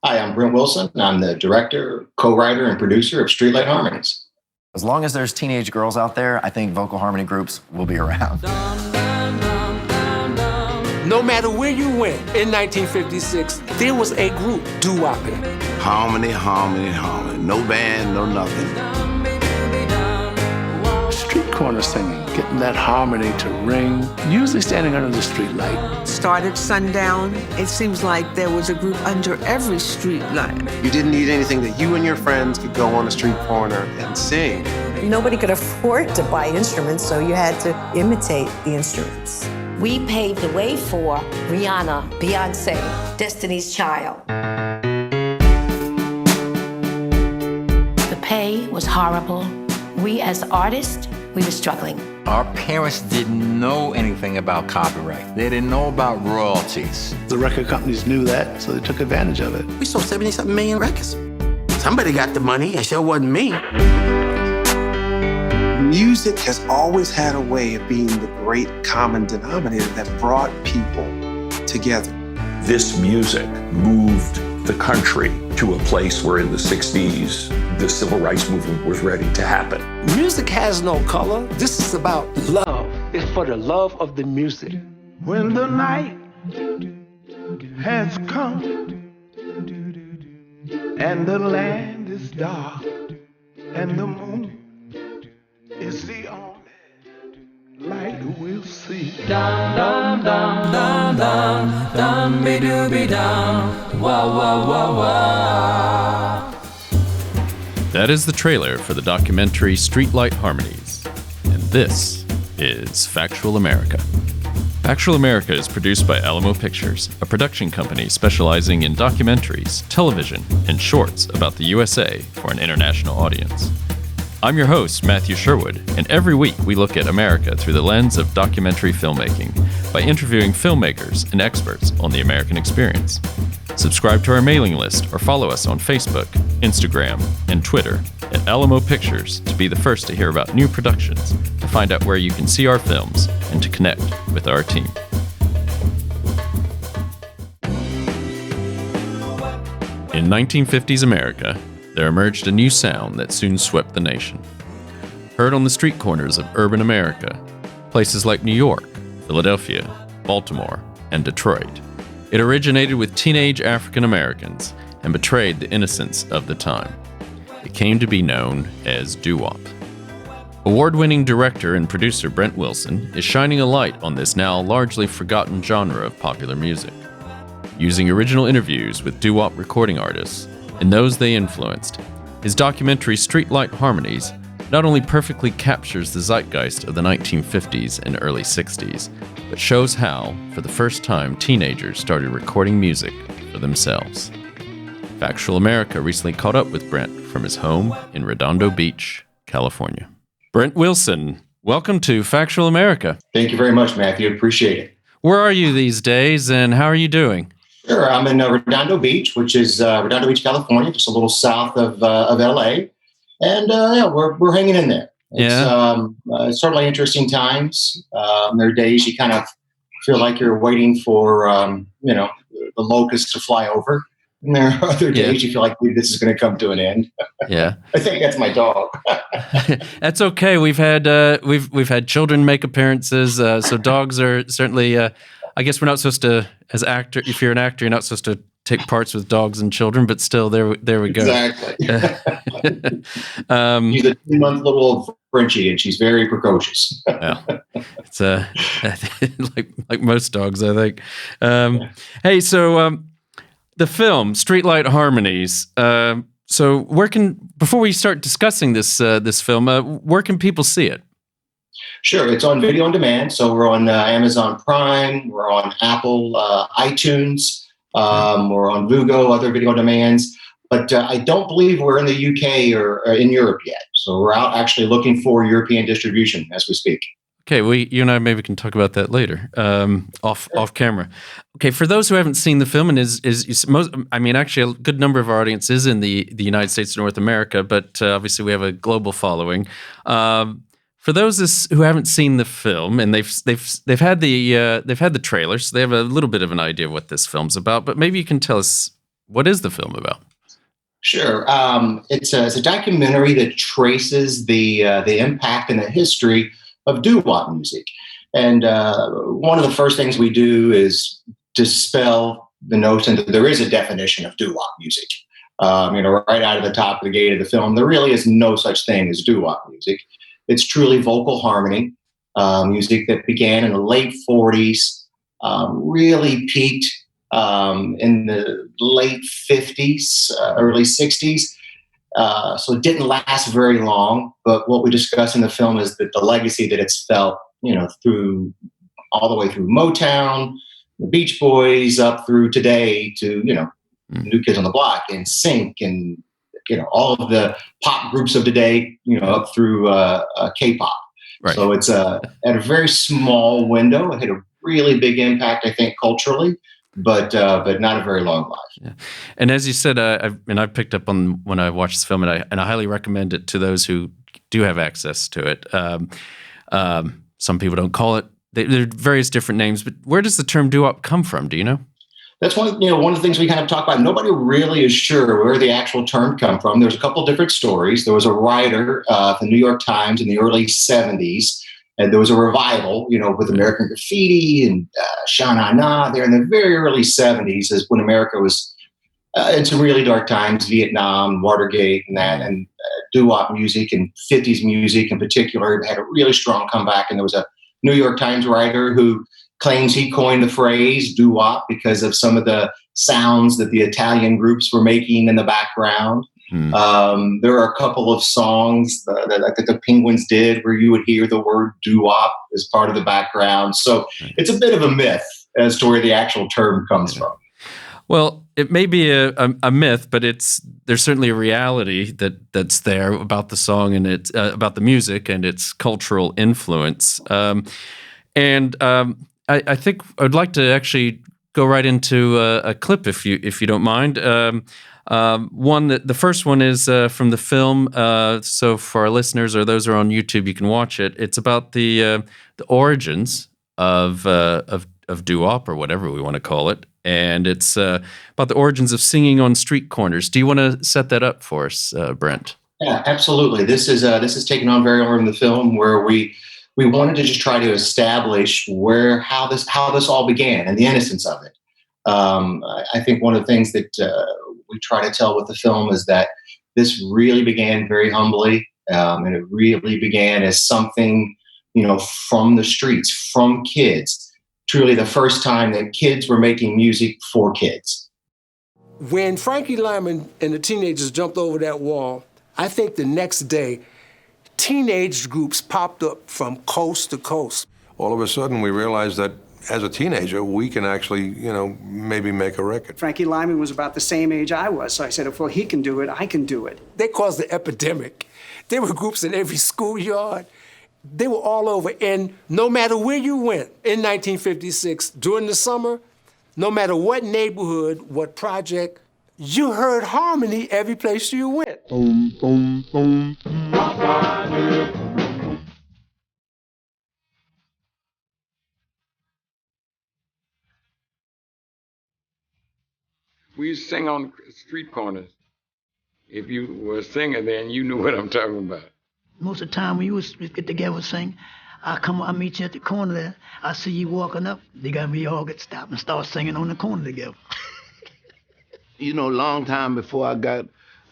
Hi, I'm Brent Wilson. I'm the director, co-writer, and producer of Streetlight Harmonies. As long as there's teenage girls out there, I think vocal harmony groups will be around. No matter where you went in 1956, there was a group doo-wopping. Harmony, harmony, harmony. No band, no nothing. Street corner singing, getting that harmony to ring, usually standing under the street light. Started sundown. It seems like there was a group under every street light. You didn't need anything that you and your friends could go on a street corner and sing. Nobody could afford to buy instruments, so you had to imitate the instruments. We paved the way for Rihanna, Beyonce, Destiny's Child. The pay was horrible. We as artists, we were struggling. Our parents didn't know anything about copyright. They didn't know about royalties. The record companies knew that, so they took advantage of it. We sold 70-something million records. Somebody got the money, it sure wasn't me. Music has always had a way of being the great common denominator that brought people together. This music moved the country to a place where in the 60s, the civil rights movement was ready to happen. Music has no color. This is about love. It's for the love of the music. When the night has come and the land is dark and the moon is the only light we'll see. Dum dum dum dum dum dum be dooby dum wah wah wah wah. That is the trailer for the documentary Streetlight Harmonies, and this is Factual America. Factual America is produced by Alamo Pictures, a production company specializing in documentaries, television, and shorts about the USA for an international audience. I'm your host, Matthew Sherwood, and every week we look at America through the lens of documentary filmmaking by interviewing filmmakers and experts on the American experience. Subscribe to our mailing list or follow us on Facebook, Instagram, and Twitter at Alamo Pictures to be the first to hear about new productions, to find out where you can see our films, and to connect with our team. In 1950s America, there emerged a new sound that soon swept the nation. Heard on the street corners of urban America, places like New York, Philadelphia, Baltimore, and Detroit, it originated with teenage African Americans and betrayed the innocence of the time. It came to be known as Doo-Wop. Award-winning director and producer Brent Wilson is shining a light on this now largely forgotten genre of popular music. Using original interviews with doo-wop recording artists and those they influenced, his documentary Streetlight Harmonies not only perfectly captures the zeitgeist of the 1950s and early 60s, but shows how, for the first time, teenagers started recording music for themselves. Factual America recently caught up with Brent from his home in Redondo Beach, California. Brent Wilson, welcome to Factual America. Thank you very much, Matthew. Appreciate it. Where are you these days, and how are you doing? Sure. I'm in Redondo Beach, which is Redondo Beach, California, just a little south of LA. And yeah, we're hanging in there. It's certainly interesting times. There are days you kind of feel like you're waiting for, the locusts to fly over. And there are other days you feel like this is going to come to an end. Yeah. I think that's my dog. That's okay. We've had children make appearances. So dogs are certainly, I guess we're not supposed to, as actor, if you're an actor, you're not supposed to take parts with dogs and children, but still, there we go. Exactly. She's a 2-month little Frenchie, and she's very precocious. Yeah, it's like most dogs, I think. Hey, so the film Streetlight Harmonies. So before we start discussing this film, where can people see it? Sure, it's on video on demand. So we're on Amazon Prime, we're on Apple iTunes. We're on Vugo, other video on demands, but I don't believe we're in the UK or in Europe yet. So we're out actually looking for European distribution as we speak. Okay, you and I maybe can talk about that later, off camera. Okay, for those who haven't seen the film, and actually a good number of our audience is in the United States and North America, but obviously we have a global following. For those who haven't seen the film, and they've had the trailer, so they have a little bit of an idea of what this film's about. But maybe you can tell us What is the film about? Sure. It's a documentary that traces the impact and the history of doo-wop music. And one of the first things we do is dispel the notion that there is a definition of doo-wop music. Right out of the top of the gate of the film, there really is no such thing as doo-wop music. It's truly vocal harmony music that began in the late 40s, really peaked in the late 50s, early 60s. So it didn't last very long. But what we discuss in the film is that the legacy that it's felt, through all the way through Motown, the Beach Boys, up through today to, New Kids on the Block and Sync and, all of the pop groups of today, up through K-pop. Right. So it's at a very small window. It had a really big impact, I think, culturally, but not a very long life. Yeah. And as you said, I picked up on when I watched this film, and I highly recommend it to those who do have access to it. Some people don't call it. There are various different names, but where does the term doo-wop come from? Do you know? That's one of the things we kind of talk about. Nobody really is sure where the actual term come from. There's a couple different stories. There was a writer at the New York Times in the early 70s, and there was a revival, with American Graffiti and Sha Na Na there in the very early 70s, is when America was in some really dark times, Vietnam, Watergate, and that, and doo-wop music and 50s music in particular had a really strong comeback. And there was a New York Times writer who claims he coined the phrase doo-wop because of some of the sounds that the Italian groups were making in the background. There are a couple of songs that the Penguins did where you would hear the word doo-wop as part of the background. So it's a bit of a myth as to where the actual term comes from. Well, it may be a myth, but there's certainly a reality that's there about the song and it's about the music and its cultural influence. I think I'd like to actually go right into a clip if you don't mind. The first one is from the film. So for our listeners or those who are on YouTube, you can watch it. It's about the origins of doo-wop or whatever we want to call it, and it's about the origins of singing on street corners. Do you want to set that up for us, Brent? Yeah, absolutely. This is taken on very early in the film where we wanted to just try to establish how this all began and the innocence of it. I think one of the things that we try to tell with the film is that this really began very humbly, and it really began as something, from the streets, from kids. Truly the first time that kids were making music for kids. When Frankie Lyman and the teenagers jumped over that wall, I think the next day, teenage groups popped up from coast to coast. All of a sudden, we realized that as a teenager, we can actually, maybe make a record. Frankie Lyman was about the same age I was, so I said, if he can do it, I can do it. They caused the epidemic. There were groups in every schoolyard. They were all over, and no matter where you went in 1956, during the summer, no matter what neighborhood, what project, you heard harmony every place you went. Boom, boom, boom. We used to sing on street corners. If you were a singer then, you knew what I'm talking about. Most of the time when you was get together and sing, I meet you at the corner there. I see you walking up. We all get stopped and start singing on the corner together. Long time before I got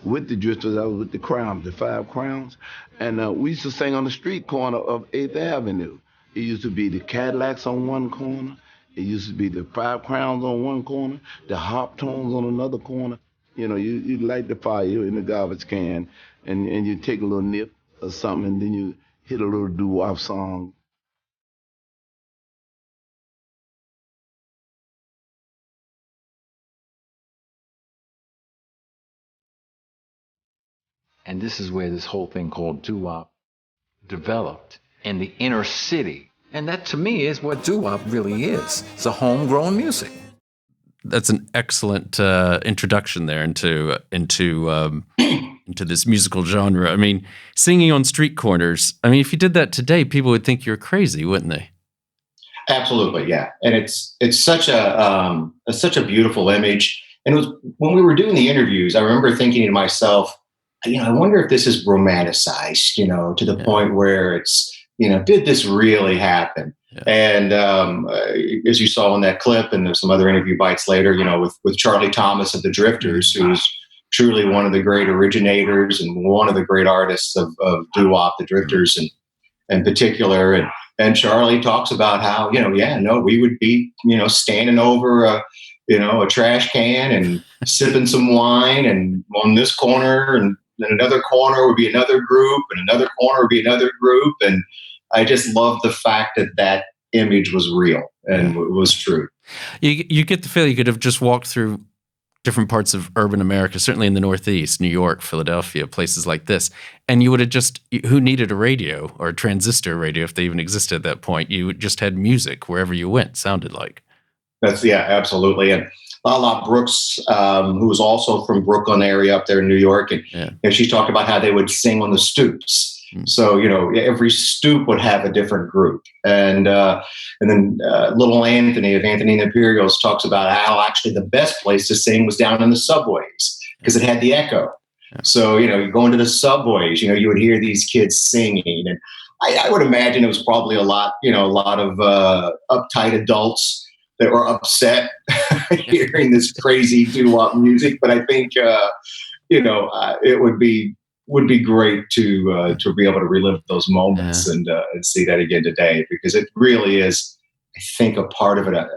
with the Drifters, I was with the Crowns, the Five Crowns, and we used to sing on the street corner of 8th Avenue. It used to be the Cadillacs on one corner. It used to be the Five Crowns on one corner, the Hop Tones on another corner. You light the fire in the garbage can, and you take a little nip or something, and then you hit a little doo-wop song. And this is where this whole thing called doo-wop developed in the inner city. And that, to me, is what doo-wop really is. It's a homegrown music. That's an excellent introduction there into this musical genre. I mean, singing on street corners. I mean, if you did that today, people would think you're crazy, wouldn't they? Absolutely, yeah. And it's such a beautiful image. And it was when we were doing the interviews, I remember thinking to myself, I wonder if this is romanticized, to the point where it's, did this really happen? Yeah. And as you saw in that clip, and there's some other interview bites later, with Charlie Thomas of the Drifters, who's truly one of the great originators and one of the great artists of Doo-Wop, the Drifters in particular. And Charlie talks about how, we would be, standing over a trash can and sipping some wine, and on this corner, and then another corner would be another group, and another corner would be another group. And I just love the fact that image was real and was true. You get the feel you could have just walked through different parts of urban America, certainly in the Northeast, New York, Philadelphia, places like this, and you would have just, who needed a radio or a transistor radio if they even existed at that point? You just had music wherever you went, sounded like. Absolutely. And Lala Brooks, who was also from Brooklyn area up there in New York, and she talked about how they would sing on the stoops. So, every stoop would have a different group. And then little Anthony of Anthony and the Imperials talks about how actually the best place to sing was down in the subways because it had the echo. So, you go into the subways, you would hear these kids singing. And I would imagine it was probably a lot of uptight adults that were upset hearing this crazy doo-wop music. But I think, it would be great to be able to relive those moments and see that again today, because it really is, I think, a part of it.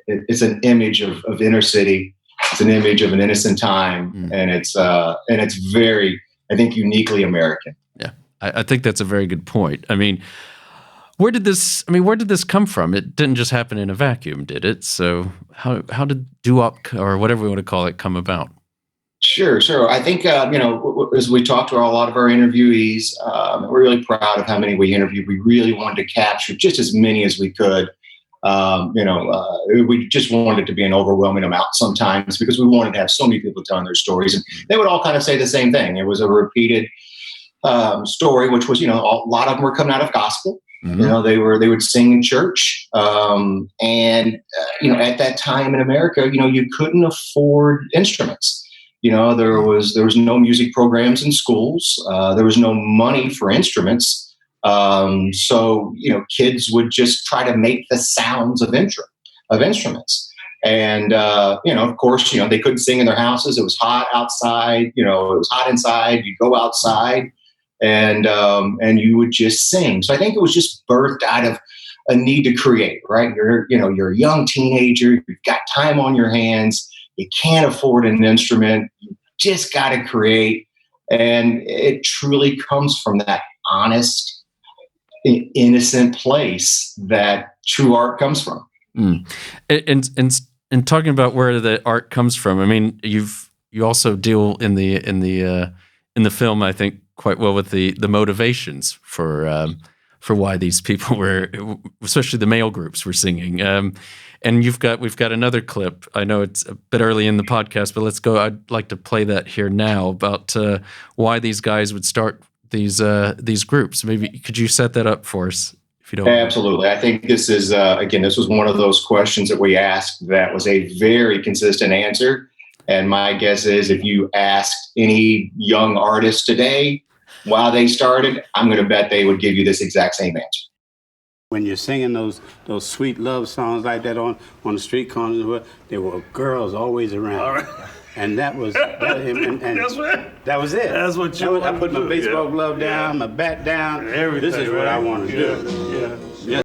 It's an image of inner city. It's an image of an innocent time, and it's very, I think, uniquely American. Yeah, I think that's a very good point. I mean, where did this come from? It didn't just happen in a vacuum, did it? So how did doo-wop, or whatever we want to call it, come about? Sure. I think, as we talked to a lot of our interviewees, we're really proud of how many we interviewed. We really wanted to capture just as many as we could. We just wanted it to be an overwhelming amount sometimes, because we wanted to have so many people telling their stories. And they would all kind of say the same thing. It was a repeated story, which was, a lot of them were coming out of gospel. Mm-hmm. They would sing in church. And at that time in America, you couldn't afford instruments. There was no music programs in schools. There was no money for instruments. So kids would just try to make the sounds of instruments. And, of course, they couldn't sing in their houses. It was hot outside, it was hot inside. You'd go outside and you would just sing. So I think it was just birthed out of a need to create, right? You're a young teenager. You've got time on your hands. You can't afford an instrument. You just got to create. And it truly comes from that honest, innocent place that true art comes from. And talking about where the art comes from, I mean, you also deal in the film, I think, quite well with the motivations for why these people were, especially the male groups, were singing. And we've got another clip. I know it's a bit early in the podcast, but let's go. I'd like to play that here now about why these guys would start these groups. Maybe could you set that up for us, if you don't mind? Absolutely. I think this is this was one of those questions that we asked that was a very consistent answer. And my guess is, if you asked any young artist today why they started, I'm going to bet they would give you this exact same answer. When you're singing those sweet love songs like that on the street corners, there were girls always around. All right. And that was that, and that's right. That was it. That's what you I put my baseball glove down, my bat down. Everything. This is what I want to do. Yeah.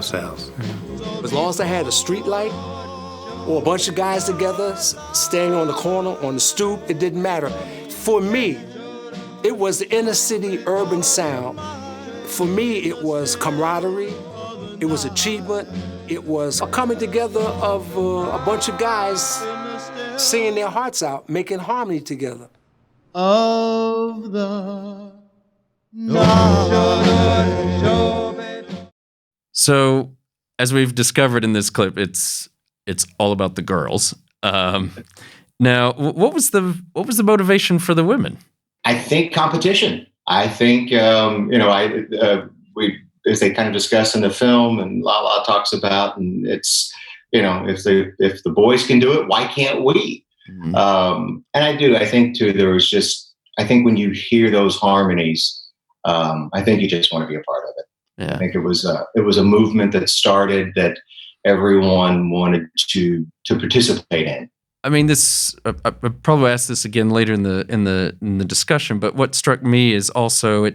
house. As long as I had a street light or a bunch of guys together staying on the corner, on the stoop, it didn't matter. For me, it was the inner city urban sound. For me, it was camaraderie, it was achievement, it was a coming together of a bunch of guys singing their hearts out, making harmony together. Of the So, as we've discovered in this clip, it's all about the girls. Now, what was the motivation for the women? I think competition. I think as they kind of discuss in the film, and Lala talks about, and it's if the boys can do it, why can't we? Mm-hmm. And I think too, there was I think when you hear those harmonies, I think you just want to be a part of it. Yeah. I think it was a movement that started that everyone wanted to participate in. I mean, this I'll probably ask this again later in the discussion, but what struck me is also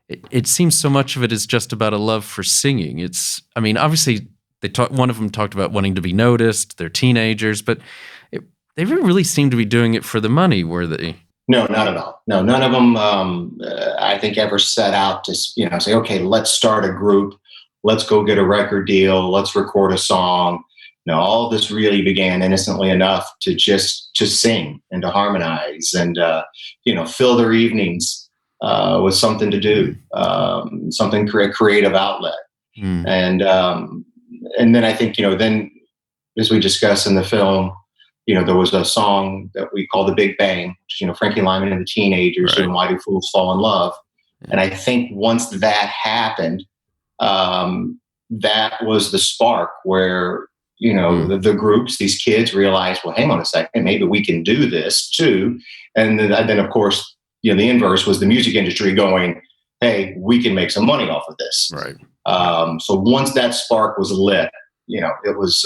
it seems so much of it is just about a love for singing. Obviously one of them talked about wanting to be noticed. They're teenagers, but they didn't really seem to be doing it for the money, were they? No, not at all. No, none of them, I think, ever set out to, say, okay, let's start a group. Let's go get a record deal. Let's record a song. No, all this really began innocently enough to sing and to harmonize and, fill their evenings with something to do, something creative outlet. And then I think, then as we discuss in the film, there was a song that we call The Big Bang, which, Frankie Lyman and the Teenagers doing Why Do Fools Fall in Love. Yeah. And I think once that happened, that was the spark where, the groups, these kids realized, well, hang on a second, maybe we can do this too. And then of course, the inverse was the music industry going, hey, we can make some money off of this. Right. So once that spark was lit, it was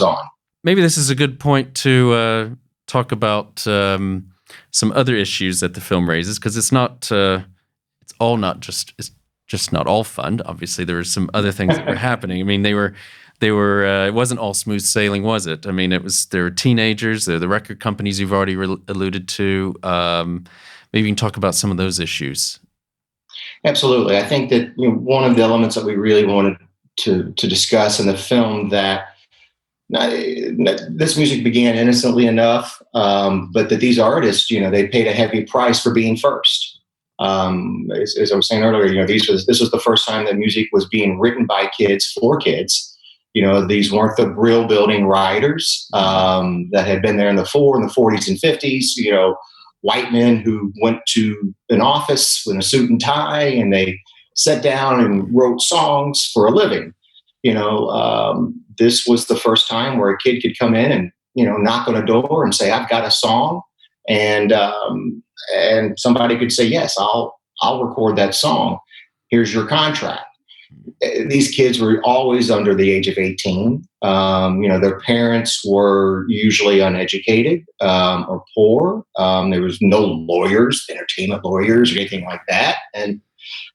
on. Maybe this is a good point to talk about some other issues that the film raises, because it's just not all fun. Obviously, there were some other things that were happening. I mean, they were. It wasn't all smooth sailing, was it? I mean, there were teenagers. There were the record companies you've already alluded to. Maybe you can talk about some of those issues. Absolutely. I think that one of the elements that we really wanted to discuss in the film that this music began innocently enough, but that these artists, they paid a heavy price for being first. As I was saying earlier, this was the first time that music was being written by kids for kids. These weren't the brill building writers that had been there in the 40s and 50s. White men who went to an office in a suit and tie and they sat down and wrote songs for a living. This was the first time where a kid could come in and, knock on a door and say, I've got a song. And somebody could say, yes, I'll record that song. Here's your contract. These kids were always under the age of 18. Their parents were usually uneducated or poor. There was no lawyers, entertainment lawyers, or anything like that. And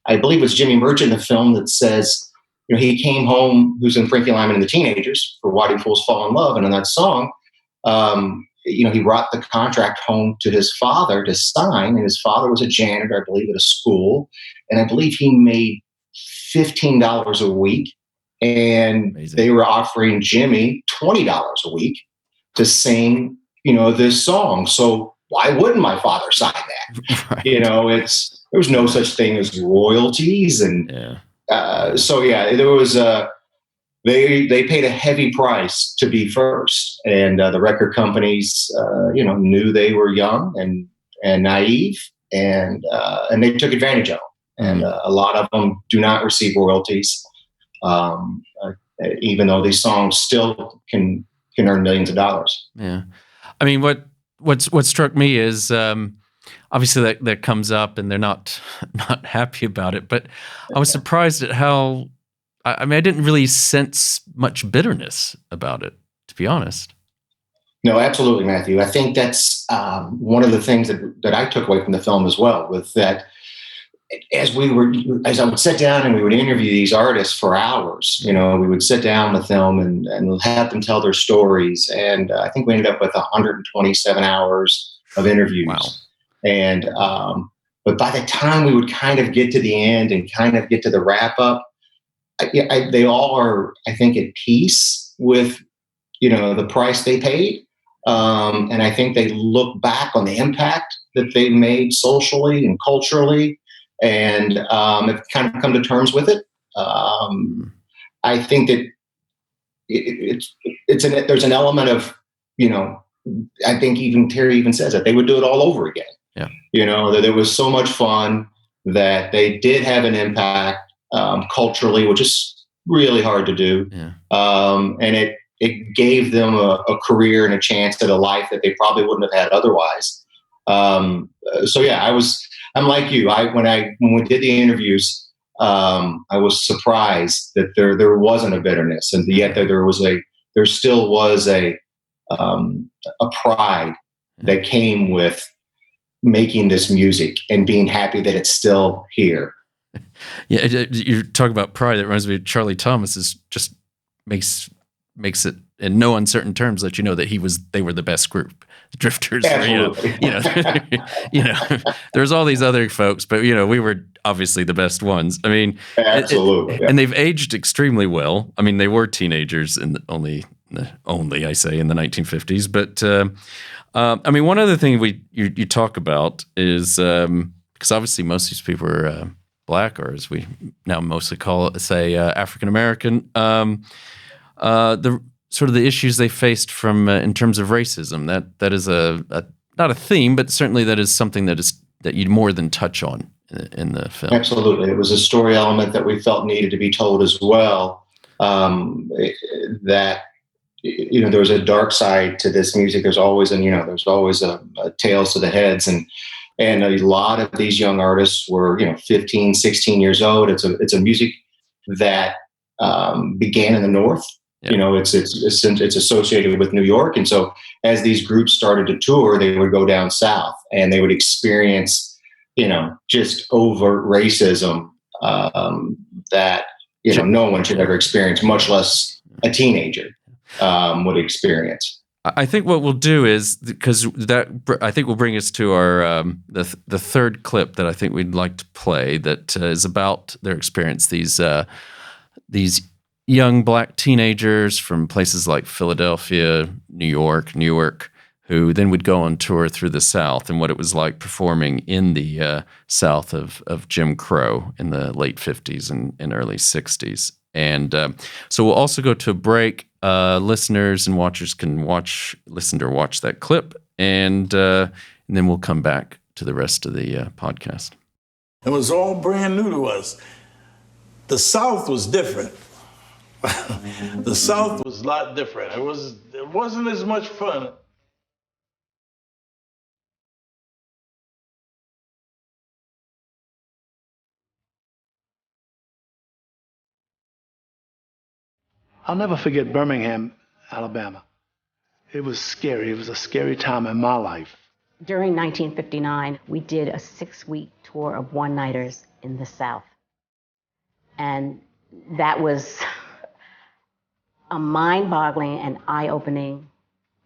I believe it was Jimmy Merchant in the film that says, he came home, who's in Frankie Lyman and the Teenagers for Why Do Fools Fall in Love. And in that song, he brought the contract home to his father to sign. And his father was a janitor, I believe, at a school. And I believe he made $15 a week. And Amazing. They were offering Jimmy $20 a week to sing, this song. So why wouldn't my father sign that? Right. There was no such thing as royalties. And there was they paid a heavy price to be first. And the record companies, knew they were young and naive, and they took advantage of them. And a lot of them do not receive royalties, even though these songs still can earn millions of dollars. Yeah, I mean, what struck me is obviously that comes up, and they're not happy about it. But I was surprised at how. I didn't really sense much bitterness about it, to be honest. No, absolutely, Matthew. I think that's one of the things that I took away from the film as well, was that as I would sit down and we would interview these artists for hours, we would sit down with them and have them tell their stories. And I think we ended up with 127 hours of interviews. Wow. And, but by the time we would kind of get to the end and kind of get to the wrap up, they all are, I think, at peace with, the price they paid. And I think they look back on the impact that they made socially and culturally, and have kind of come to terms with it. I think that there's an element of, I think even Terry even says that they would do it all over again. Yeah. That it was so much fun, that they did have an impact culturally, which is really hard to do. Yeah. And it gave them a career and a chance at a life that they probably wouldn't have had otherwise. So yeah, I'm like you. When we did the interviews, I was surprised that there wasn't a bitterness, and yet there still was a pride that came with making this music and being happy that it's still here. Yeah, you talk about pride. It reminds me of Charlie Thomas. Just makes it in no uncertain terms that that they were the best group. The Drifters. Absolutely. There's all these other folks, but we were obviously the best ones. I mean, absolutely. And they've aged extremely well. I mean, they were teenagers only I say in the 1950s. But I mean, one other thing you talk about is because obviously most of these people are Black, or as we now mostly say African American. The sort of the issues they faced from in terms of racism, that is not a theme, but certainly that is something that you'd more than touch on in the film. Absolutely, it was a story element that we felt needed to be told as well. That there was a dark side to this music. There's always a tails to the heads, and a lot of these young artists were 15, 16 years old. It's a music that began in the North. Yeah. It's associated with New York. And so as these groups started to tour, they would go down south and they would experience, just overt racism that, no one should ever experience, much less a teenager would experience. I think what we'll do is, because I think will bring us to our the third clip that I think we'd like to play, that is about their experience. These young Black teenagers from places like Philadelphia, New York, who then would go on tour through the South, and what it was like performing in the South of Jim Crow in the late 50s and early 60s. And so we'll also go to a break. Listeners and watchers can listen or watch that clip, and then we'll come back to the rest of the podcast. It was all brand new to us. The South was different. The South was a lot different. It wasn't as much fun. I'll never forget Birmingham, Alabama. It was scary. It was a scary time in my life. During 1959, we did a 6-week tour of one-nighters in the South. And that was a mind-boggling and eye-opening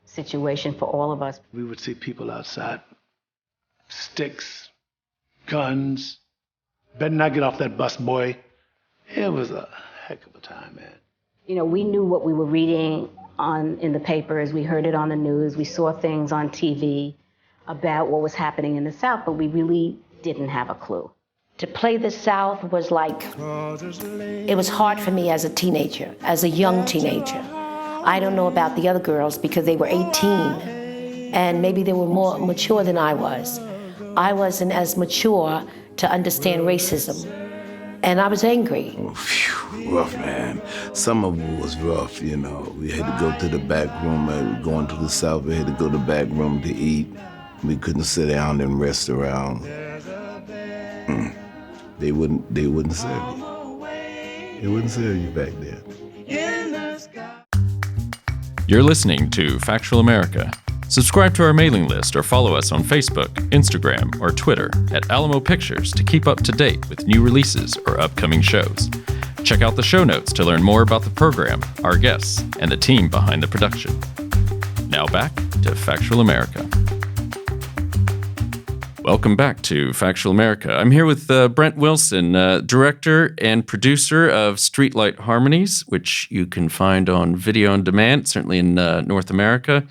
situation for all of us. We would see people outside, sticks, guns. Better not get off that bus, boy. It was a heck of a time, man. We knew what we were reading in the papers. We heard it on the news. We saw things on TV about what was happening in the South, but we really didn't have a clue. To play the South was it was hard for me as a teenager, as a young teenager. I don't know about the other girls because they were 18, and maybe they were more mature than I was. I wasn't as mature to understand racism, and I was angry. Rough, man. Some of it was rough, We had to go to the back room. Going to the South, we had to go to the back room to eat. We couldn't sit down and rest around. They wouldn't serve you. They wouldn't serve you back then. You're listening to Factual America, Subscribe to our mailing list or follow us on Facebook, Instagram, or Twitter at Alamo Pictures to keep up to date with new releases or upcoming shows. Check out the show notes to learn more about the program, our guests, and the team behind the production. Now back to Factual America. Welcome back to Factual America. I'm here with Brent Wilson, director and producer of Streetlight Harmonies, which you can find on video on demand, certainly in North America.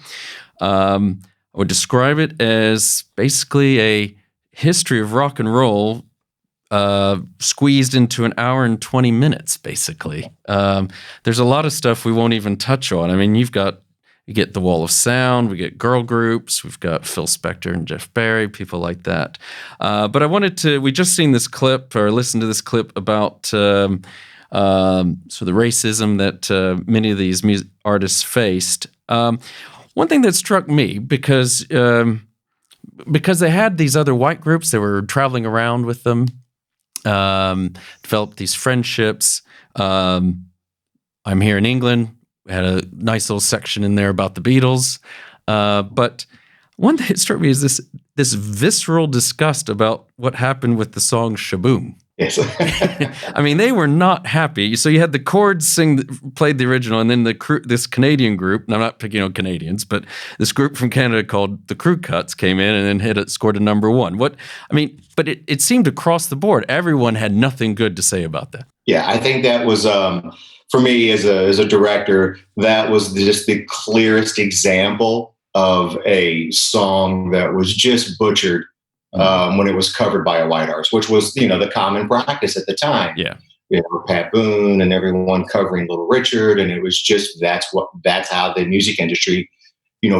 I would describe it as basically a history of rock and roll squeezed into an hour and 20 minutes, basically. There's a lot of stuff we won't even touch on. I mean, you get the Wall of Sound, we get girl groups, we've got Phil Spector and Jeff Barry, people like that. But we just seen this clip, or listened to this clip about so the racism that many of these artists faced. One thing that struck me, because they had these other white groups that were traveling around with them, developed these friendships. I'm here in England. We had a nice little section in there about the Beatles. But one thing that struck me is this visceral disgust about what happened with the song Shaboom. Yes. I mean, they were not happy. So you had the Chords played the original, and then this Canadian group, and I'm not picking on Canadians, but this group from Canada called the Crew Cuts came in and then scored a number one. But it seemed across the board, everyone had nothing good to say about that. Yeah, I think that was, for me as a director, that was just the clearest example of a song that was just butchered when it was covered by a white artist, which was, the common practice at the time. Yeah. Pat Boone and everyone covering Little Richard. And it was just, that's how the music industry,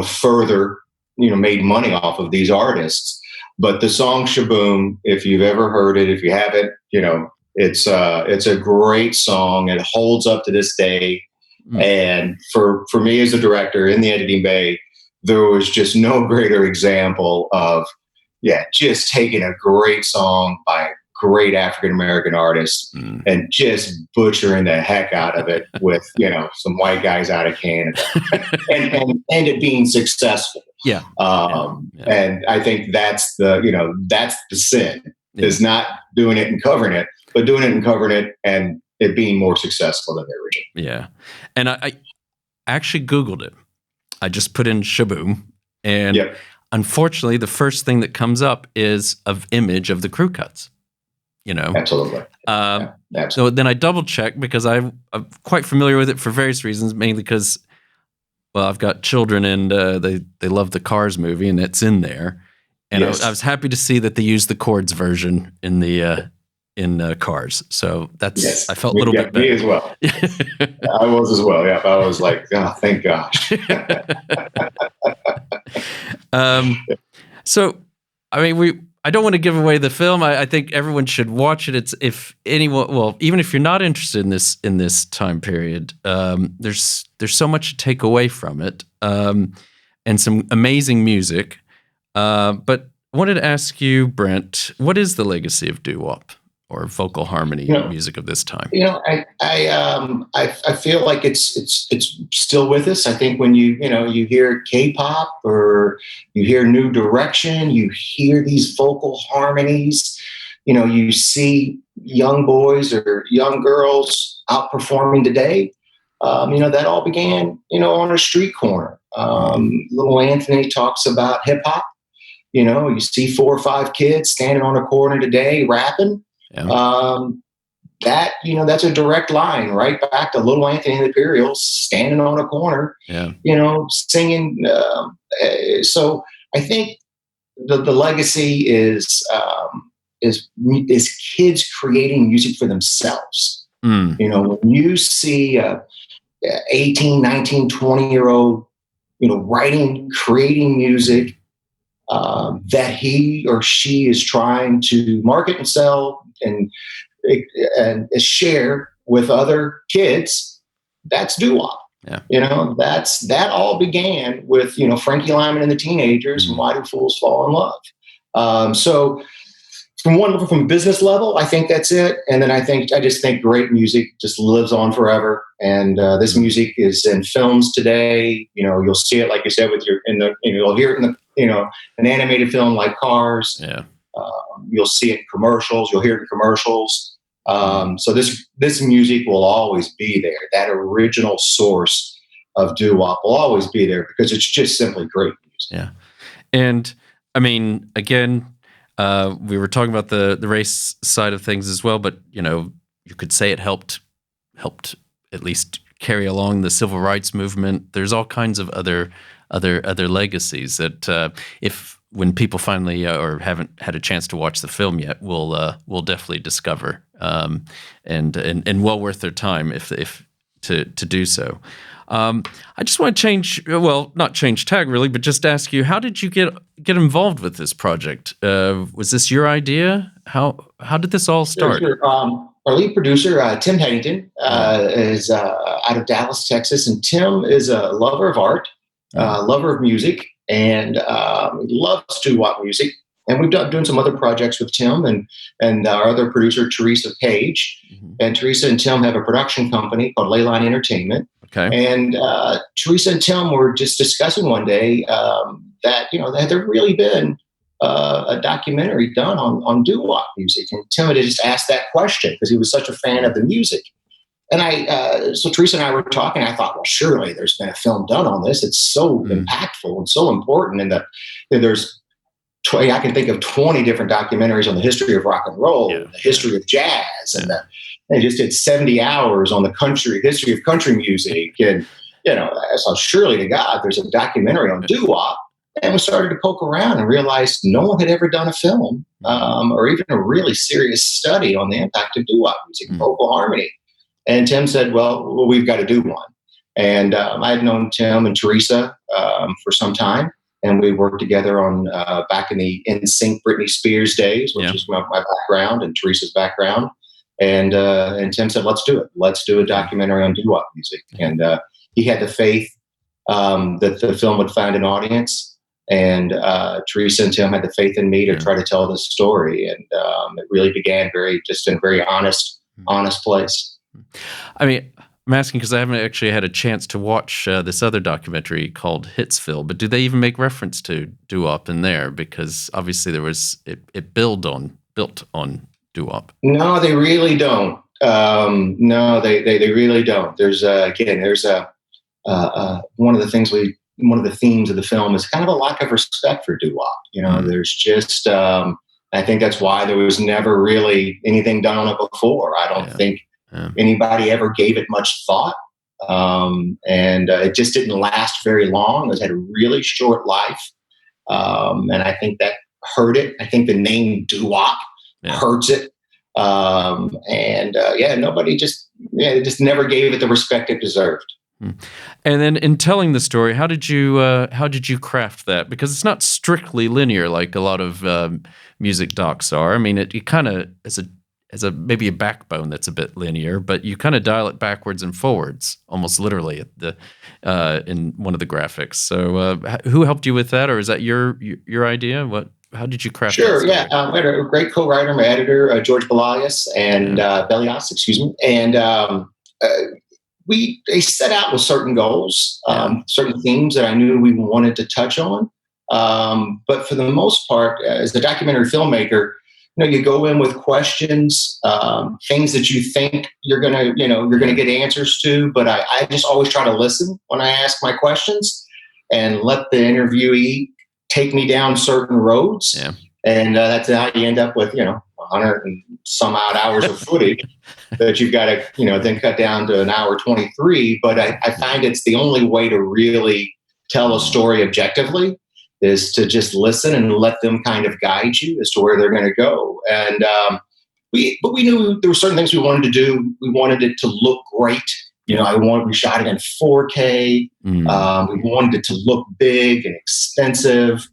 further, made money off of these artists. But the song Shaboom, if you've ever heard it, if you haven't, it's a great song. It holds up to this day. And for me as a director in the editing bay, there was just no greater example of, just taking a great song by a great African-American artist and just butchering the heck out of it with, some white guys out of Canada and it being successful. Yeah. And I think that's the sin, is not doing it and covering it, but doing it and covering it and it being more successful than the original. Yeah. And I actually Googled it. I just put in Shaboom, and unfortunately, the first thing that comes up is an image of the Crew Cuts. Absolutely. Absolutely. So then I double checked, because I'm quite familiar with it for various reasons, mainly because, I've got children and they love the Cars movie, and it's in there. And I was happy to see that they used the Chords version in the Cars. So that's I felt a little bit better. Me as well. I was as well. Yeah, I was like, oh, thank gosh. So, I mean, I don't want to give away the film. I think everyone should watch it. It's, if anyone, even if you're not interested in this time period, there's so much to take away from it, and some amazing music. But I wanted to ask you, Brent, what is the legacy of doo-wop or vocal harmony music of this time? I feel like it's still with us. I think when you hear K-pop or you hear New Direction, you hear these vocal harmonies, you see young boys or young girls outperforming today. That all began, on a street corner. Little Anthony talks about hip hop. You see 4 or 5 kids standing on a corner today rapping. Yeah. That's a direct line right back to Little Anthony and the Imperials standing on a corner, singing. So I think the legacy is kids creating music for themselves. When you see 18, 19, 20-year-old, creating music that he or she is trying to market and sell and share with other kids, that's doo-wop. Yeah. That all began with, Frankie Lyman and the Teenagers and Why Do Fools Fall in Love. So from business level, I think that's it. And then I just think great music just lives on forever. And this music is in films today. You'll see it, like you said, you'll hear it in an animated film like Cars. Yeah. You'll see it in commercials. You'll hear it in commercials. So this music will always be there. That original source of doo-wop will always be there because it's just simply great music. Yeah. And I mean, again, we were talking about the race side of things as well, but you could say it helped at least carry along the civil rights movement. There's all kinds of other legacies that when people finally or haven't had a chance to watch the film yet, will definitely discover, and well worth their time if to do so. I just want to not change tag really, but just ask you, how did you get involved with this project? Was this your idea? How did this all start? Sure. Our lead producer, Tim Headington, is out of Dallas, Texas, and Tim is a lover of art, lover of music, and loves doo-wop music. And we've doing some other projects with Tim and our other producer, Teresa Page. Mm-hmm. And Teresa and Tim have a production company called Leyline Entertainment. Okay. And Teresa and Tim were just discussing one day that there really been a documentary done on doo-wop music. And Tim had just asked that question because he was such a fan of the music. And so Teresa and I were talking. I thought, well, surely there's been a film done on this. It's so impactful and so important. And I can think of 20 different documentaries on the history of rock and roll, the history of jazz, and they just did 70 hours on the history of country music. And, so surely to God, there's a documentary on doo-wop. And we started to poke around and realized no one had ever done a film or even a really serious study on the impact of doo-wop music, vocal harmony. And Tim said, well, we've got to do one. And I had known Tim and Teresa for some time. And we worked together on back in the NSYNC Britney Spears days, which is my background and Teresa's background. And Tim said, let's do it. Let's do a documentary on doo-wop music. And he had the faith that the film would find an audience. And Teresa and Tim had the faith in me to try to tell this story. And it really began in a very honest place. I mean, I'm asking because I haven't actually had a chance to watch this other documentary called Hitsville, but do they even make reference to doo-wop in there? Because obviously it built on doo-wop. No, they really don't. No, they really don't. There's one of the themes of the film is kind of a lack of respect for doo-wop. There's just I think that's why there was never really anything done on it before. I don't think anybody ever gave it much thought. And it just didn't last very long. It had a really short life. And I think that hurt it. I think the name doo-wop hurts it. Nobody just never gave it the respect it deserved. And then in telling the story, how did you craft that? Because it's not strictly linear like a lot of music docs are. I mean, it kind of as a maybe a backbone that's a bit linear, but you kind of dial it backwards and forwards, almost literally at the in one of the graphics. So who helped you with that, or is that your idea? How did you craft? Sure, that story? I had a great co-writer, my editor, George Belias, and Belias, excuse me, and they set out with certain goals, certain themes that I knew we wanted to touch on. But for the most part, as the documentary filmmaker, you go in with questions, things that you think you're gonna get answers to. But I just always try to listen when I ask my questions and let the interviewee take me down certain roads. Yeah. And that's how you end up with 100 and some odd hours of footage that you've got to then cut down to an hour 23. But I find it's the only way to really tell a story objectively is to just listen and let them kind of guide you as to where they're going to go. And we knew there were certain things we wanted to do. We wanted it to look great. We shot it in 4K. We wanted it to look big and expensive.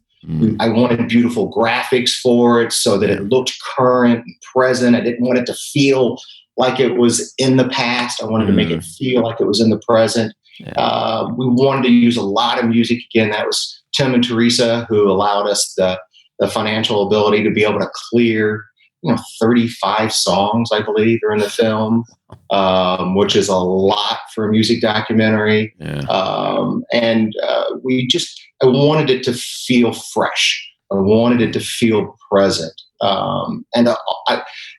I wanted beautiful graphics for it so that it looked current and present. I didn't want it to feel like it was in the past. I wanted to make it feel like it was in the present. Yeah. We wanted to use a lot of music. Again, that was Tim and Teresa who allowed us the financial ability to be able to clear 35 songs, I believe, are in the film, which is a lot for a music documentary. Yeah. I wanted it to feel fresh. I wanted it to feel present.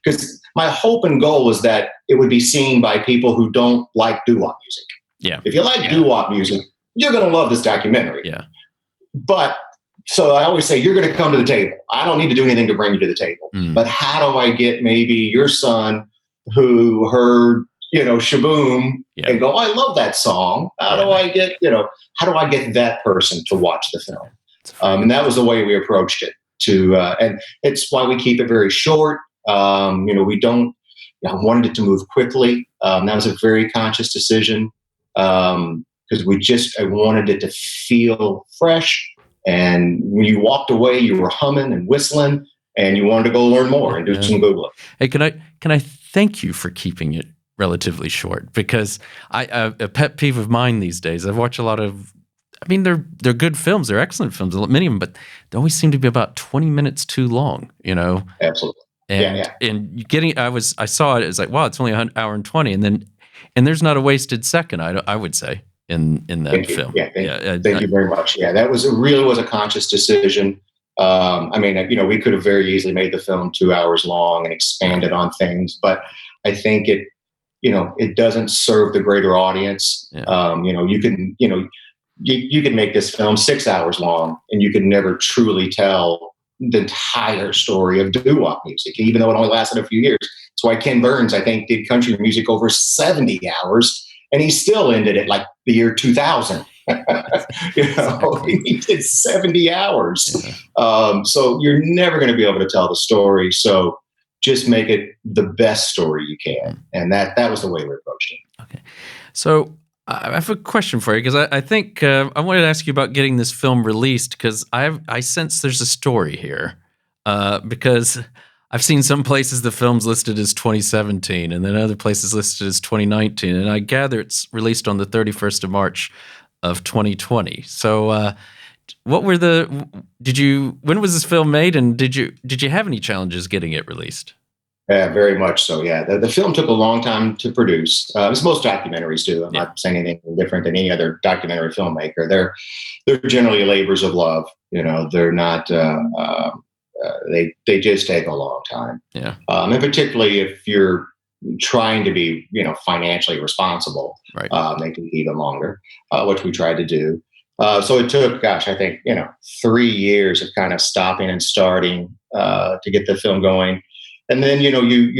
Because my hope and goal was that it would be seen by people who don't like doo-wop music. Yeah. If you like doo-wop music, you're going to love this documentary. Yeah. But so I always say, you're going to come to the table. I don't need to do anything to bring you to the table. But how do I get maybe your son who heard, Shaboom and go, I love that song. How do I get that person to watch the film? And that was the way we approached it. And it's why we keep it very short. We don't, I wanted it to move quickly. That was a very conscious decision because I wanted it to feel fresh. And when you walked away, you were humming and whistling, and you wanted to go learn more and do some Googling. Hey, can I thank you for keeping it relatively short? Because a pet peeve of mine these days, I've watched a lot of. I mean, they're good films. They're excellent films, many of them, but they always seem to be about 20 minutes too long. Absolutely. And I saw it. It's like, wow, it's only an hour and 20, and there's not a wasted second. I would say. In that film. Thank you very much. Yeah, that really was a conscious decision. We could have very easily made the film 2 hours long and expanded on things, but I think it doesn't serve the greater audience. Yeah. You can make this film 6 hours long and you can never truly tell the entire story of doo-wop music, even though it only lasted a few years. That's why Ken Burns, I think, did country music over 70 hours. And he still ended it like the year 2000. He did 70 hours. Yeah. So you're never going to be able to tell the story. So just make it the best story you can. And that was the way we approached it. Okay. So I have a question for you, because I think I wanted to ask you about getting this film released, because I sense there's a story here. Because I've seen some places the film's listed as 2017, and then other places listed as 2019, and I gather it's released on the 31st of March of 2020. So, when was this film made, and did you have any challenges getting it released? Yeah, very much so. Yeah, the film took a long time to produce, as most documentaries do. I'm not saying anything different than any other documentary filmmaker. They're generally labors of love. They're not. They just take a long time. Yeah. And particularly if you're trying to be, financially responsible, right. They can be even longer, which we tried to do. So it took, I think, 3 years of kind of stopping and starting to get the film going. And then, you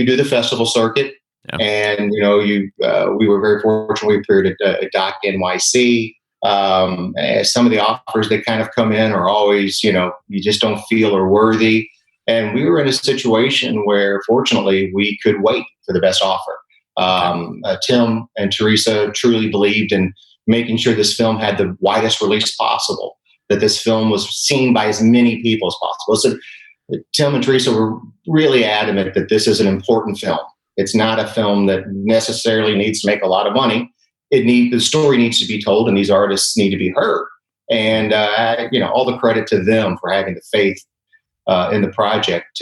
do the festival circuit. Yeah. And, we were very fortunate. We appeared at Doc NYC. Some of the offers that kind of come in are always, you just don't feel are worthy. And we were in a situation where, fortunately, we could wait for the best offer. Tim and Teresa truly believed in making sure this film had the widest release possible, that this film was seen by as many people as possible. So Tim and Teresa were really adamant that this is an important film. It's not a film that necessarily needs to make a lot of money. The story needs to be told, and these artists need to be heard. And all the credit to them for having the faith in the project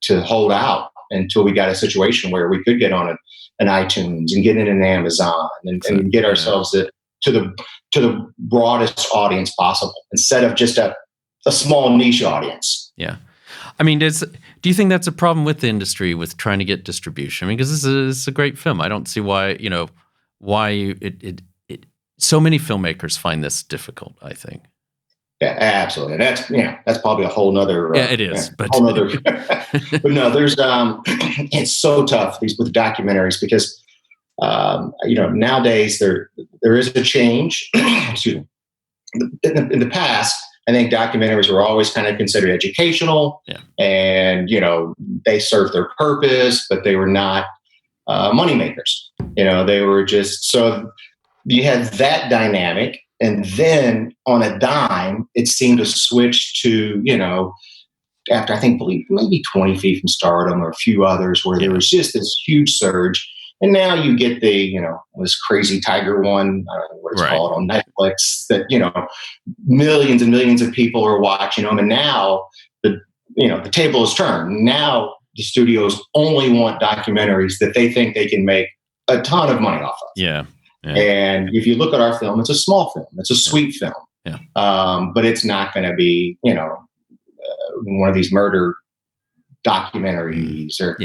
to hold out until we got a situation where we could get on an iTunes and get in an Amazon and get ourselves to the broadest audience possible instead of just a small niche audience. Yeah. I mean, do you think that's a problem with the industry with trying to get distribution? I mean, because this is a great film. I don't see why so many filmmakers find this difficult, I think. Yeah, absolutely. That's probably a whole nother. It is, but whole nother. But no, there's it's so tough with documentaries because nowadays there is a change. Excuse me. In the past, I think documentaries were always kind of considered educational, and they served their purpose, but they were not moneymakers. They were just so you had that dynamic. And then on a dime, it seemed to switch to, after I think maybe 20 Feet from Stardom or a few others where there was just this huge surge. And now you get the, this crazy Tiger one, I don't know what it's called, on Netflix that, millions and millions of people are watching them. And now the table is turned. Now the studios only want documentaries that they think they can make a ton of money off of. Yeah. And if you look at our film, it's a small film. It's a sweet film. Yeah. But it's not going to be, one of these murder documentaries or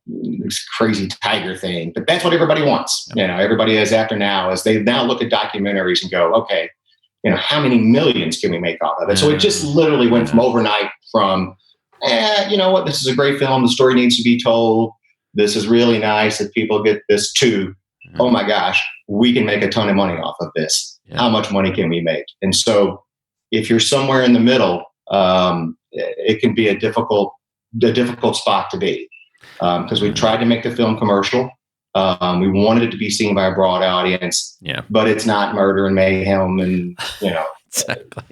this crazy tiger thing. But that's what everybody wants. Everybody is after now is they now look at documentaries and go, okay, how many millions can we make off of it? So it just literally went from overnight from, you know what, this is a great film. The story needs to be told. This is really nice that people get this too. Oh my gosh, we can make a ton of money off of this. How much money can we make? And so if you're somewhere in the middle, it can be a difficult spot to be, because we tried to make the film commercial. We wanted it to be seen by a broad audience, but it's not murder and mayhem, and exactly.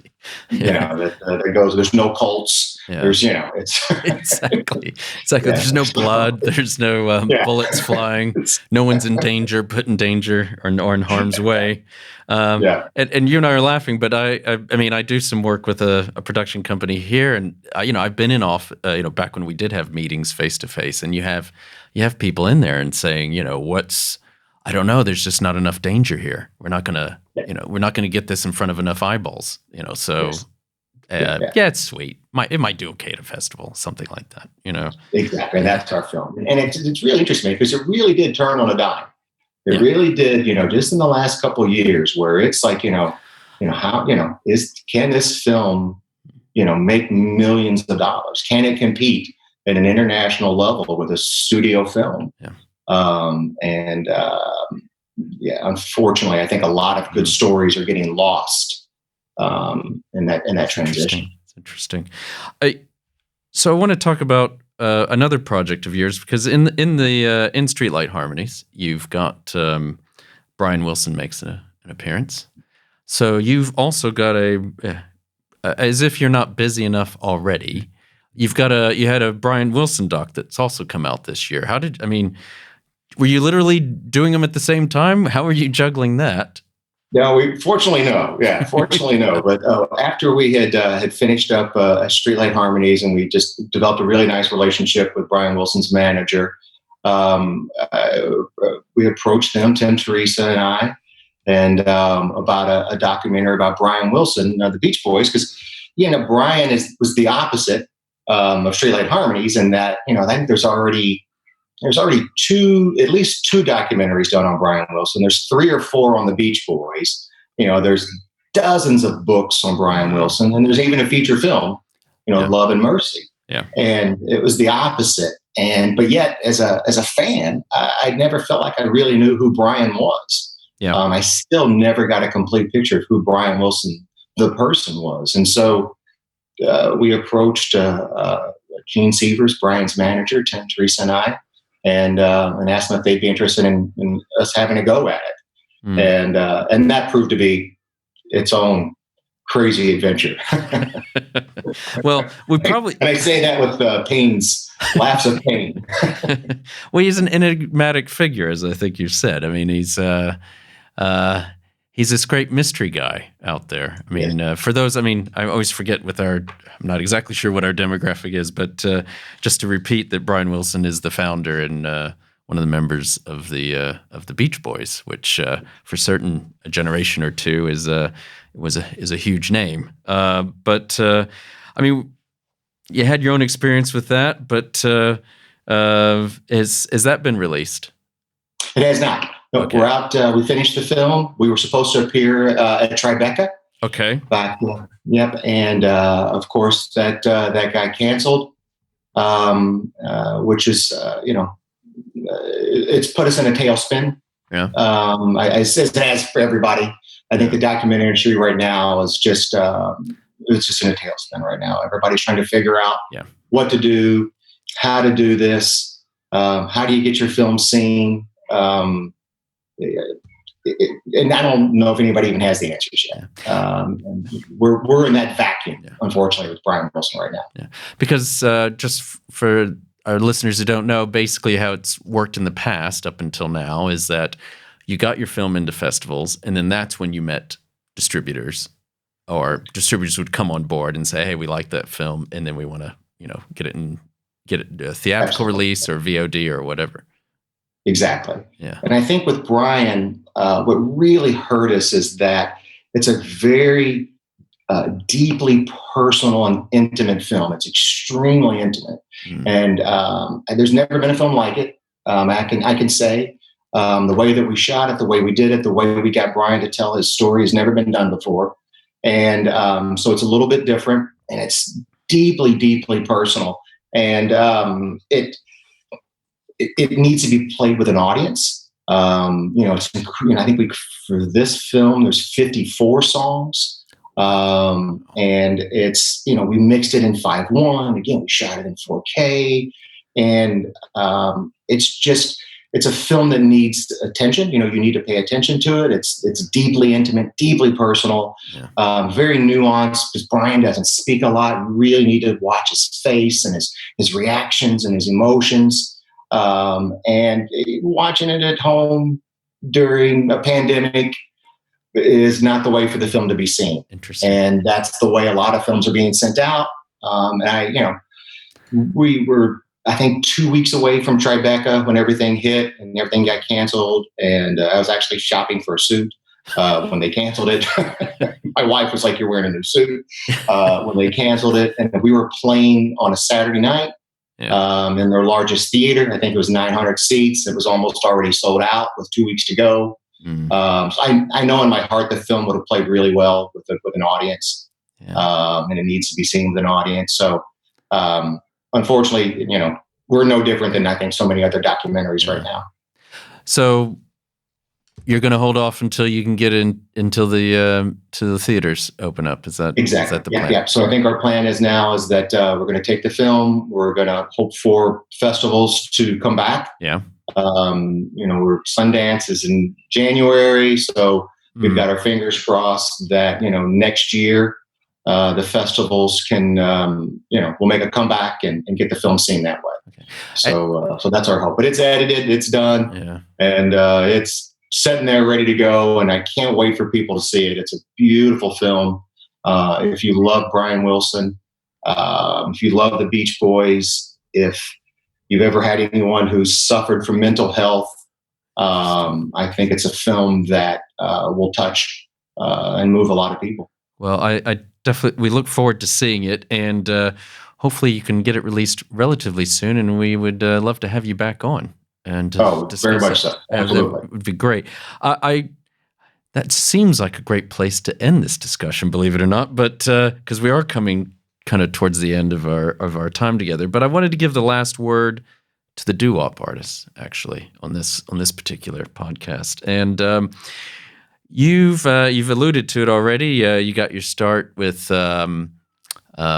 There's no cults. There's it's exactly. There's no blood. There's no bullets flying. No one's in danger, put in danger, or in harm's way. And you and I are laughing, but I mean, I do some work with a production company here, and I've been in off, back when we did have meetings face to face, and you have people in there and saying, I don't know, there's just not enough danger here. We're not gonna get this in front of enough eyeballs, so. It's sweet. It might do okay at a festival, something like that, Exactly, and that's our film, and it's really interesting because it really did turn on a dime. It really did, just in the last couple of years, where it's like, can this film, make millions of dollars? Can it compete at an international level with a studio film? Unfortunately, I think a lot of good stories are getting lost in that transition. It's interesting. So I want to talk about another project of yours, because in Streetlight Harmonies, you've got Brian Wilson makes an appearance. So you've also got as if you're not busy enough already, you had a Brian Wilson doc that's also come out this year. Were you literally doing them at the same time? How were you juggling that? No, fortunately no. Yeah, fortunately no. But after we had finished up Streetlight Harmonies, and we just developed a really nice relationship with Brian Wilson's manager, we approached them, Tim, Teresa, and I, and about a documentary about Brian Wilson, the Beach Boys, because Brian was the opposite of Streetlight Harmonies, in that I think there's already at least two documentaries done on Brian Wilson. There's 3 or 4 on the Beach Boys. There's dozens of books on Brian Wilson, and there's even a feature film, Love and Mercy. Yeah. And it was the opposite. But yet, as a fan, I never felt like I really knew who Brian was. Yeah. I still never got a complete picture of who Brian Wilson, the person, was. And so we approached Gene Sievers, Brian's manager, Tim, Teresa, and I, and asked them if they'd be interested in us having a go at it. And that proved to be its own crazy adventure. Well, we probably... And I say that with laughs of pain. Well, he's an enigmatic figure, as I think you said. He's this great mystery guy out there. For those, I always forget I'm not exactly sure what our demographic is, but just to repeat that Brian Wilson is the founder and one of the members of the Beach Boys, which for certain a generation or two is a huge name. But you had your own experience with that, but has that been released? It has not. No, okay. We're out. We finished the film. We were supposed to appear at Tribeca. Okay. Yep. And of course, that got canceled, which is it's put us in a tailspin. Yeah. As it has for everybody. I think the documentary industry right now is just it's just in a tailspin right now. Everybody's trying to figure out what to do, how to do this, how do you get your film seen. And I don't know if anybody even has the answers yet. We're in that vacuum, unfortunately, with Brian Wilson right now. Yeah. Because just for our listeners who don't know, basically how it's worked in the past up until now is that you got your film into festivals, and then that's when you met distributors, or distributors would come on board and say, "Hey, we like that film, and then we want to, get get a theatrical release or VOD or whatever. Exactly. Yeah. And I think with Brian, what really hurt us is that it's a very deeply personal and intimate film. It's extremely intimate, and there's never been a film like it. I can say the way that we shot it, the way we did it, the way we got Brian to tell his story has never been done before, and so it's a little bit different, and it's deeply, deeply personal, and it needs to be played with an audience. I think for this film, there's 54 songs. And it's, we mixed it in 5:1. Again, we shot it in 4K, and it's a film that needs attention. You need to pay attention to it. It's deeply intimate, deeply personal, very nuanced, because Brian doesn't speak a lot. You really need to watch his face and his reactions and his emotions. And watching it at home during a pandemic is not the way for the film to be seen. Interesting. And that's the way a lot of films are being sent out. We were, I think, 2 weeks away from Tribeca when everything hit and everything got canceled. And I was actually shopping for a suit when they canceled it. My wife was like, "You're wearing a new suit," when they canceled it. And we were playing on a Saturday night in their largest theater. I think it was 900 seats. It was almost already sold out with 2 weeks to go. So I know in my heart the film would have played really well with an audience, and it needs to be seen with an audience. So unfortunately, we're no different than I think so many other documentaries right now. So you're going to hold off until you can get in until the to the theaters open up. Is that exactly? Is that the plan? Yeah. So I think our plan is that we're going to take the film. We're going to hope for festivals to come back. Yeah. Sundance is in January, so we've got our fingers crossed that next year the festivals can we'll make a comeback and get the film seen that way. Okay. So that's our hope. But it's edited, it's done, and it's sitting there ready to go, and I can't wait for people to see it. It's a beautiful film. If you love Brian Wilson, if you love the Beach Boys, if you've ever had anyone who's suffered from mental health, I think it's a film that will touch and move a lot of people. Well, I definitely, we look forward to seeing it, and hopefully you can get it released relatively soon, and we would love to have you back on. And very much so. Absolutely. That would be great. That seems like a great place to end this discussion, believe it or not, but because we are coming kind of towards the end of our time together. But I wanted to give the last word to the Doo-Wop artists, actually, on this particular podcast. And you've alluded to it already. You got your start with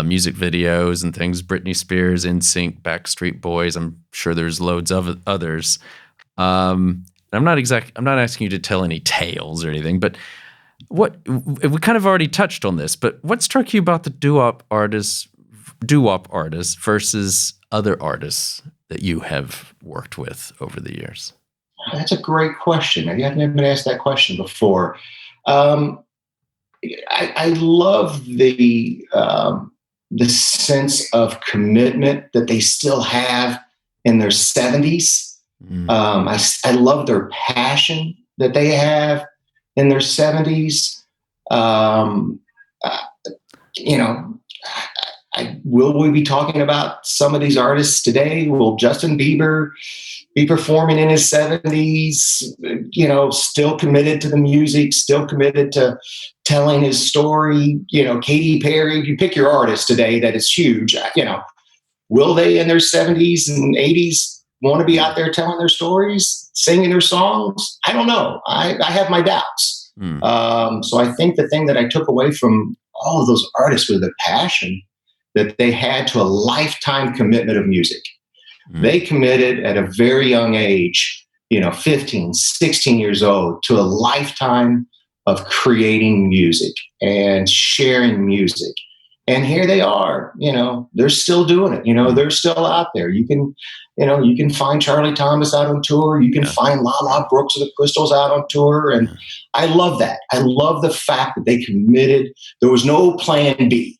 music videos and things. Britney Spears, NSYNC, Backstreet Boys. I'm sure there's loads of others. I'm not asking you to tell any tales or anything, but we kind of already touched on this, but what struck you about the Doo-Wop artists versus other artists that you have worked with over the years? That's a great question. I've never been asked that question before. I love the sense of commitment that they still have in their 70s. I love their passion that they have in their 70s. Will we be talking about some of these artists today? Will Justin Bieber be performing in his 70s, still committed to the music, still committed to telling his story? Katy Perry, you pick your artist today that is huge. Will they in their 70s and 80s want to be out there telling their stories, singing their songs? I don't know. I have my doubts. So I think the thing that I took away from all of those artists was the passion that they had to a lifetime commitment of music. They committed at a very young age, 15, 16 years old, to a lifetime of creating music and sharing music. And here they are, they're still doing it. They're still out there. You can find Charlie Thomas out on tour. You can find Lala Brooks of the Crystals out on tour. And I love that. I love the fact that they committed. There was no plan B.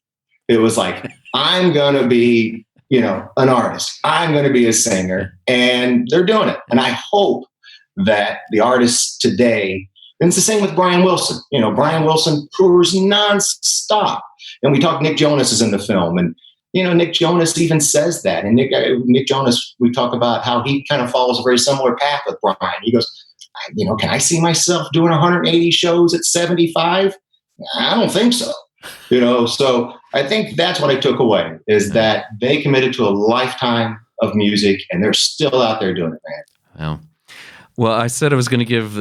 It was like, I'm going to be, an artist. I'm going to be a singer. And they're doing it. And I hope that the artists today, and it's the same with Brian Wilson. Brian Wilson tours nonstop. And we talk, Nick Jonas is in the film. And, Nick Jonas even says that. And Nick Jonas, we talk about how he kind of follows a very similar path with Brian. He goes, can I see myself doing 180 shows at 75? I don't think so. So I think that's what I took away, is that they committed to a lifetime of music, and they're still out there doing it, man. Well, I said I was going to give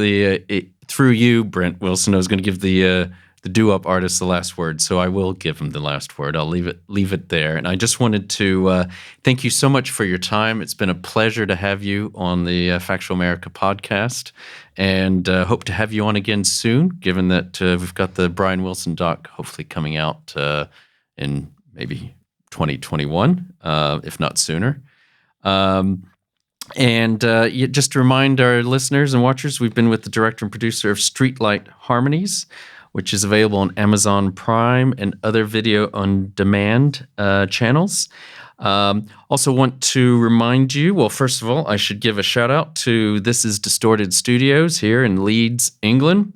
through you, Brent Wilson, I was going to give the Doo-Wop artist the last word, so I will give him the last word. I'll leave it there. And I just wanted to thank you so much for your time. It's been a pleasure to have you on the Factual America podcast, and hope to have you on again soon, given that we've got the Brian Wilson doc hopefully coming out in maybe 2021, if not sooner. Just to remind our listeners and watchers, we've been with the director and producer of Streetlight Harmonies, which is available on Amazon Prime and other video on demand channels. Also want to remind you, well, first of all, I should give a shout out to This Is Distorted Studios here in Leeds, England.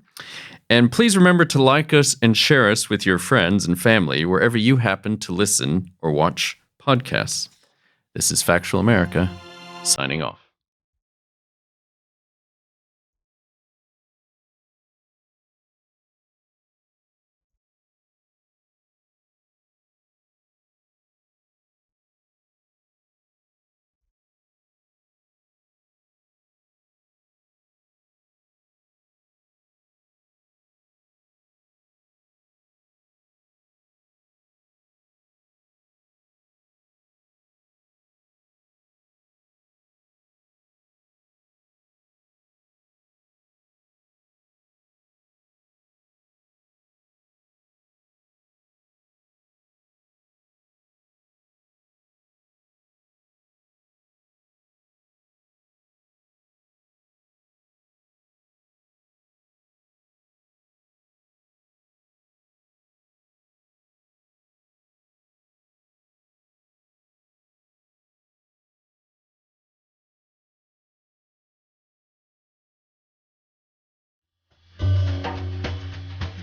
And please remember to like us and share us with your friends and family wherever you happen to listen or watch podcasts. This is Factual America, signing off.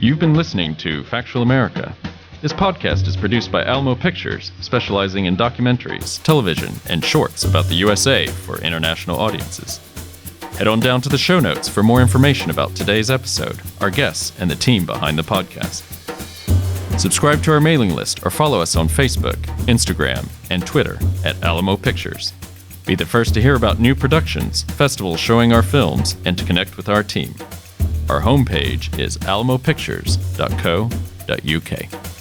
You've been listening to Factual America. This podcast is produced by Alamo Pictures, specializing in documentaries, television, and shorts about the USA for international audiences. Head on down to the show notes for more information about today's episode, our guests, and the team behind the podcast. Subscribe to our mailing list or follow us on Facebook, Instagram, and Twitter at Alamo Pictures. Be the first to hear about new productions, festivals showing our films, and to connect with our team. Our homepage is alamopictures.co.uk.